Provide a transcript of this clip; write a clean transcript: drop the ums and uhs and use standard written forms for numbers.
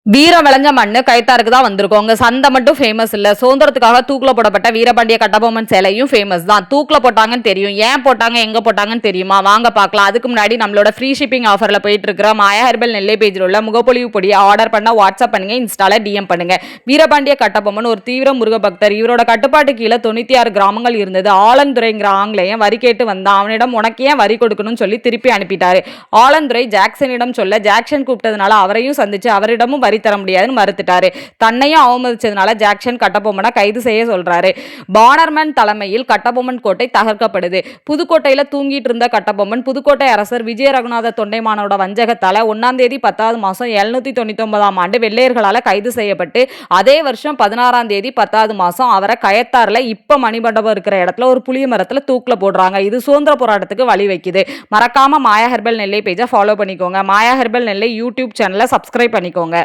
வீரம் விளைஞ்ச மண்ணு கைத்தாருக்கு தான் வந்திருக்கும். உங்க சந்தை மட்டும் ஃபேமஸ் இல்ல. சுதந்திரத்துக்காக தூக்குல போடப்பட்ட வீரபாண்டிய கட்டபொம்மன் சிலையும் ஃபேமஸ் தான். தூக்குல போட்டாங்கன்னு தெரியும். ஏன் போட்டாங்க, எங்க போட்டாங்கன்னு தெரியுமா? வாங்க பார்க்கலாம். அதுக்கு முன்னாடி நம்மளோட ஃப்ரீ ஷிப்பிங் ஆஃபர்ல போயிட்டு இருக்கிற மாயா ஹெர்பல் நெல்லை பேஜில் உள்ள முகப்பொலிவு பொடியை ஆர்டர் பண்ண வாட்ஸ்அப் பண்ணுங்க, இன்ஸ்டால டிஎம் பண்ணுங்க. வீரபாண்டிய கட்டபொம்மன் ஒரு தீவிர முருக பக்தர். இவரோட கட்டுப்பாட்டு கீழே 96 கிராமங்கள் இருந்தது. ஆலந்துரைங்கிற ஆங்கிலேயன் வரி கேட்டு வந்தான். அவனிடம் உனக்கு ஏன் வரி கொடுக்கணும்னு சொல்லி திருப்பி அனுப்பிட்டாரு. ஆலந்துரை ஜாக்சனிடம் சொல்ல ஜாக்சன் கூப்பிட்டதுனால அவரையும் சந்திச்சு அவரிடமும் வரி தர முடியாதுன்னு மறுத்துட்டாரு. தன்னையும் அவமதிச்சதுனால ஜாக்சன் கட்டபொம்மனை கைது செய்ய சொல்றாரு. பானர்மேன் தலைமையில் கட்டபொம்மன் கோட்டை தகர்க்கப்படுது. புதுக்கோட்டையில தூங்கிட்டு இருந்த கட்டபொம்மன் புதுக்கோட்டை அரசர் விஜய ரகுநாத தொண்டைமானோட வஞ்சகத்தால 1ஆம் தேதி 10வது மாசம் 799ஆம் ஆண்டு வெள்ளையர்களால கைது செய்யப்பட்டு அதே வருஷம் 16ஆம் தேதி 10வது மாசம் அவரை கயத்தாறுல இப்ப மணிமண்டபம் இருக்கிற இடத்துல ஒரு புளிய மரத்துல தூக்குல போடுறாங்க. இது சுதந்திர போராட்டத்துக்கு வழி வைக்குது. மறக்காம மாயா ஹெர்பல் நெல்லை பேஜை ஃபாலோ பண்ணிக்கோங்க. மாயா ஹெர்பல் நெல்லை யூடியூப் சேனலை சப்ஸ்கிரைப் பண்ணிக்கோங்க.